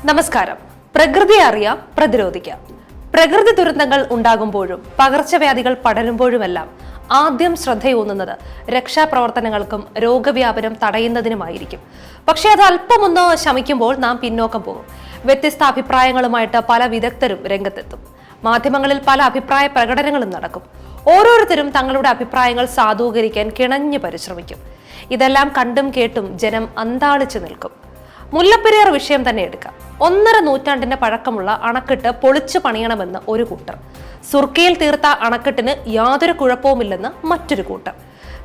നമസ്കാരം. പ്രകൃതി അറിയാം, പ്രതിരോധിക്കാം. പ്രകൃതി ദുരന്തങ്ങൾ ഉണ്ടാകുമ്പോഴും പകർച്ചവ്യാധികൾ പടരുമ്പോഴുമെല്ലാം ആദ്യം ശ്രദ്ധയൂന്നുന്നത് രക്ഷാപ്രവർത്തനങ്ങൾക്കും രോഗവ്യാപനം തടയുന്നതിനുമായിരിക്കും. പക്ഷേ അത് അല്പമൊന്ന് ശമിക്കുമ്പോൾ നാം പിന്നോക്കം പോകും. വ്യത്യസ്ത അഭിപ്രായങ്ങളുമായിട്ട് പല വിദഗ്ധരും രംഗത്തെത്തും. മാധ്യമങ്ങളിൽ പല അഭിപ്രായ പ്രകടനങ്ങളും നടക്കും. ഓരോരുത്തരും തങ്ങളുടെ അഭിപ്രായങ്ങൾ സാധൂകരിക്കാൻ കിണഞ്ഞു പരിശ്രമിക്കും. ഇതെല്ലാം കണ്ടും കേട്ടും ജനം അന്താളിച്ചു നിൽക്കും. മുല്ലപ്പെരിയാർ വിഷയം തന്നെ എടുക്കാം. 1.5 നൂറ്റാണ്ടിന്റെ പഴക്കമുള്ള അണക്കെട്ട് പൊളിച്ചു പണിയണമെന്ന് ഒരു കൂട്ടർ, സുർക്കിയിൽ തീർത്ത അണക്കെട്ടിന് യാതൊരു കുഴപ്പവുമില്ലെന്ന് മറ്റൊരു കൂട്ടർ.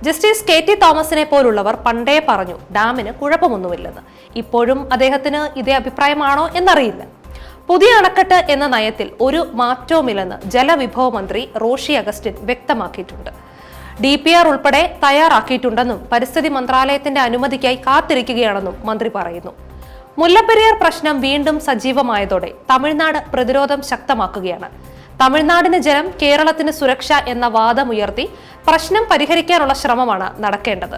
ജസ്റ്റിസ് KT തോമസിനെ പോലുള്ളവർ പണ്ടേ പറഞ്ഞു ഡാമിന് കുഴപ്പമൊന്നുമില്ലെന്ന്. ഇപ്പോഴും അദ്ദേഹത്തിന് ഇതേ അഭിപ്രായമാണോ എന്നറിയില്ല. പുതിയ അണക്കെട്ട് എന്ന നയത്തിൽ ഒരു മാറ്റവുമില്ലെന്ന് ജലവിഭവ മന്ത്രി റോഷി അഗസ്റ്റിൻ വ്യക്തമാക്കിയിട്ടുണ്ട്. DPR ഉൾപ്പെടെ തയ്യാറാക്കിയിട്ടുണ്ടെന്നും പരിസ്ഥിതി മന്ത്രാലയത്തിന്റെ അനുമതിക്കായി കാത്തിരിക്കുകയാണെന്നും മന്ത്രി പറയുന്നു. മുല്ലപ്പെരിയാർ പ്രശ്നം വീണ്ടും സജീവമായതോടെ തമിഴ്നാട് പ്രതിരോധം ശക്തമാക്കുകയാണ്. തമിഴ്നാടിന് ജലം, കേരളത്തിന് സുരക്ഷ എന്ന വാദമുയർത്തി പ്രശ്നം പരിഹരിക്കാനുള്ള ശ്രമമാണ് നടക്കേണ്ടത്.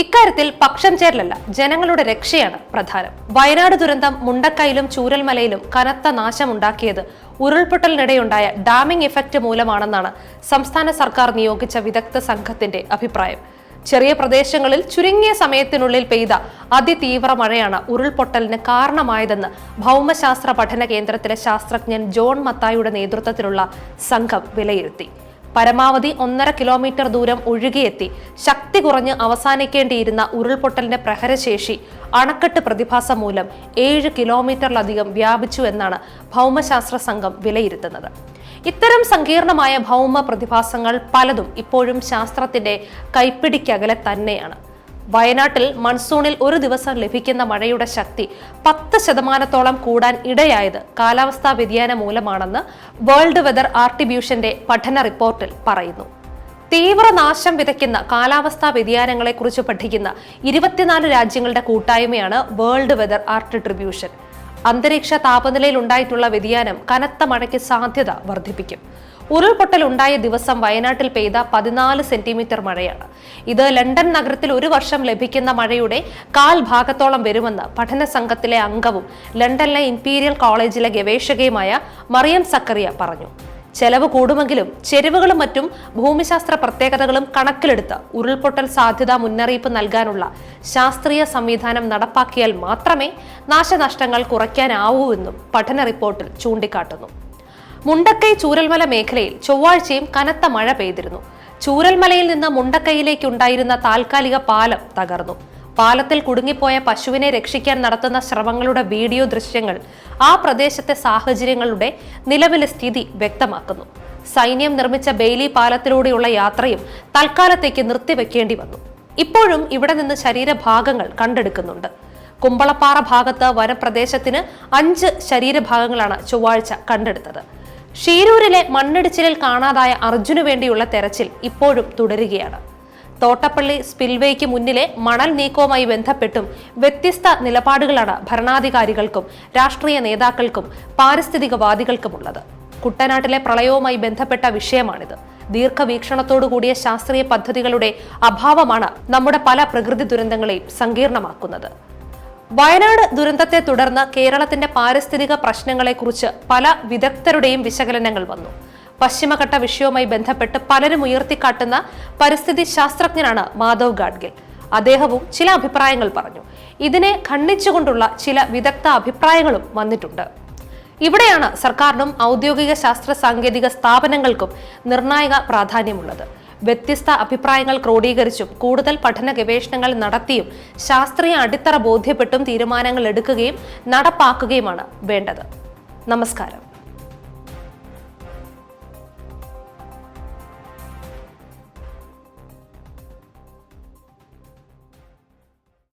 ഇക്കാര്യത്തിൽ പക്ഷം ചേരലല്ല, ജനങ്ങളുടെ രക്ഷയാണ് പ്രധാനം. വയനാട് ദുരന്തം മുണ്ടക്കയിലും ചൂരൽമലയിലും കനത്ത നാശമുണ്ടാക്കിയത് ഉരുൾപൊട്ടലിനിടെയുണ്ടായ ഡാമിംഗ് ഇഫക്റ്റ് മൂലമാണെന്നാണ് സംസ്ഥാന സർക്കാർ നിയോഗിച്ച വിദഗ്ധ സംഘത്തിന്റെ അഭിപ്രായം. ചെറിയ പ്രദേശങ്ങളിൽ ചുരുങ്ങിയ സമയത്തിനുള്ളിൽ പെയ്ത അതിതീവ്ര മഴയാണ് ഉരുൾപൊട്ടലിന് കാരണമായതെന്ന് ഭൗമശാസ്ത്ര പഠന കേന്ദ്രത്തിലെ ശാസ്ത്രജ്ഞൻ ജോൺ മത്തായിയുടെ നേതൃത്വത്തിലുള്ള സംഘം വിലയിരുത്തി. പരമാവധി 1.5 കിലോമീറ്റർ ദൂരം ഒഴുകിയെത്തി ശക്തി കുറഞ്ഞ് അവസാനിക്കേണ്ടിയിരുന്ന ഉരുൾപൊട്ടലിന്റെ പ്രഹരശേഷി അണക്കെട്ട് പ്രതിഭാസം മൂലം 7 കിലോമീറ്ററിലധികം വ്യാപിച്ചു എന്നാണ് ഭൗമശാസ്ത്ര സംഘം വിലയിരുത്തുന്നത്. ഇത്തരം സങ്കീർണമായ ഭൗമ പ്രതിഭാസങ്ങൾ പലതും ഇപ്പോഴും ശാസ്ത്രത്തിന്റെ കൈപ്പിടിക്കകലെ തന്നെയാണ്. വയനാട്ടിൽ മൺസൂണിൽ ഒരു ദിവസം ലഭിക്കുന്ന മഴയുടെ ശക്തി 10% കൂടാൻ ഇടയായത് കാലാവസ്ഥാ വ്യതിയാനം മൂലമാണെന്ന് വേൾഡ് വെതർ ആർട്ടിബ്യൂഷന്റെ പഠന റിപ്പോർട്ടിൽ പറയുന്നു. തീവ്ര നാശം വിതയ്ക്കുന്ന കാലാവസ്ഥാ വ്യതിയാനങ്ങളെക്കുറിച്ച് പഠിക്കുന്ന 24 രാജ്യങ്ങളുടെ കൂട്ടായ്മയാണ് വേൾഡ് വെതർ ആർട്ടിബ്യൂഷൻ. അന്തരീക്ഷ താപനിലയിൽ ഉണ്ടായിട്ടുള്ള വ്യതിയാനം കനത്ത മഴയ്ക്ക് സാധ്യത വർദ്ധിപ്പിക്കും. ഉരുൾപൊട്ടൽ ഉണ്ടായ ദിവസം വയനാട്ടിൽ പെയ്ത 14 സെന്റിമീറ്റർ മഴയാണ്. ഇത് ലണ്ടൻ നഗരത്തിൽ ഒരു വർഷം ലഭിക്കുന്ന മഴയുടെ 1/4 ഭാഗത്തോളം വരുമെന്ന് പഠന സംഘത്തിലെ അംഗവും ലണ്ടനിലെ ഇംപീരിയൽ കോളേജിലെ ഗവേഷകയുമായ മറിയം സക്കറിയ പറഞ്ഞു. ചെലവ് കൂടുമെങ്കിലും ചെരുവുകളും മറ്റും ഭൂമിശാസ്ത്ര പ്രത്യേകതകളും കണക്കിലെടുത്ത് ഉരുൾപൊട്ടൽ സാധ്യതാ മുന്നറിയിപ്പ് നൽകാനുള്ള ശാസ്ത്രീയ സംവിധാനം നടപ്പാക്കിയാൽ മാത്രമേ നാശനഷ്ടങ്ങൾ കുറയ്ക്കാനാവൂവെന്നും പഠന റിപ്പോർട്ടിൽ ചൂണ്ടിക്കാട്ടുന്നു. മുണ്ടക്കൈ ചൂരൽമല മേഖലയിൽ ചൊവ്വാഴ്ചയും കനത്ത മഴ പെയ്തിരുന്നു. ചൂരൽമലയിൽ നിന്ന് മുണ്ടക്കൈയിലേക്കുണ്ടായിരുന്ന താൽക്കാലിക പാലം തകർന്നു. പാലത്തിൽ കുടുങ്ങിപ്പോയ പശുവിനെ രക്ഷിക്കാൻ നടത്തുന്ന ശ്രമങ്ങളുടെ വീഡിയോ ദൃശ്യങ്ങൾ ആ പ്രദേശത്തെ സാഹചര്യങ്ങളുടെ നിലവിലെ സ്ഥിതി വ്യക്തമാക്കുന്നു. സൈന്യം നിർമ്മിച്ച ബെയിലി പാലത്തിലൂടെയുള്ള യാത്രയും തൽക്കാലത്തേക്ക് നിർത്തിവെക്കേണ്ടി വന്നു. ഇപ്പോഴും ഇവിടെ നിന്ന് ശരീരഭാഗങ്ങൾ കണ്ടെടുക്കുന്നുണ്ട്. കുമ്പളപ്പാറ ഭാഗത്ത് വനപ്രദേശത്തിന് 5 ശരീരഭാഗങ്ങളാണ് ചൊവ്വാഴ്ച കണ്ടെടുത്തത്. ഷീരൂരിലെ മണ്ണിടിച്ചിലിൽ കാണാതായ അർജുനു വേണ്ടിയുള്ള തെരച്ചിൽ ഇപ്പോഴും തുടരുകയാണ്. തോട്ടപ്പള്ളി സ്പിൽവേക്ക് മുന്നിലെ മണൽ നീക്കവുമായി ബന്ധപ്പെട്ടും വ്യത്യസ്ത നിലപാടുകളാണ് ഭരണാധികാരികൾക്കും രാഷ്ട്രീയ നേതാക്കൾക്കും പാരിസ്ഥിതികവാദികൾക്കുമുള്ളത്. കുട്ടനാട്ടിലെ പ്രളയവുമായി ബന്ധപ്പെട്ട വിഷയമാണിത്. ദീർഘവീക്ഷണത്തോടുകൂടിയ ശാസ്ത്രീയ പദ്ധതികളുടെ അഭാവമാണ് നമ്മുടെ പല പ്രകൃതി ദുരന്തങ്ങളെയും സങ്കീർണമാക്കുന്നത്. വയനാട് ദുരന്തത്തെ തുടർന്ന് കേരളത്തിന്റെ പാരിസ്ഥിതിക പ്രശ്നങ്ങളെക്കുറിച്ച് പല വിദഗ്ധരുടെയും വിശകലനങ്ങൾ വന്നു. പശ്ചിമഘട്ട വിഷയവുമായി ബന്ധപ്പെട്ട് പലരും ഉയർത്തിക്കാട്ടുന്ന പരിസ്ഥിതി ശാസ്ത്രജ്ഞനാണ് മാധവ് ഗാഡ്ഗിൽ. അദ്ദേഹവും ചില അഭിപ്രായങ്ങൾ പറഞ്ഞു. ഇതിനെ ഖണ്ഡിച്ചുകൊണ്ടുള്ള ചില വിദഗ്ധ അഭിപ്രായങ്ങളും വന്നിട്ടുണ്ട്. ഇവിടെയാണ് സർക്കാരിനും ഔദ്യോഗിക ശാസ്ത്ര സാങ്കേതിക സ്ഥാപനങ്ങൾക്കും നിർണായക പ്രാധാന്യമുള്ളത്. വ്യത്യസ്ത അഭിപ്രായങ്ങൾ ക്രോഡീകരിച്ചും കൂടുതൽ പഠന ഗവേഷണങ്ങൾ നടത്തിയും ശാസ്ത്രീയ അടിത്തറ ബോധ്യപ്പെട്ടും തീരുമാനങ്ങൾ എടുക്കുകയും നടപ്പാക്കുകയുമാണ് വേണ്ടത്. നമസ്കാരം.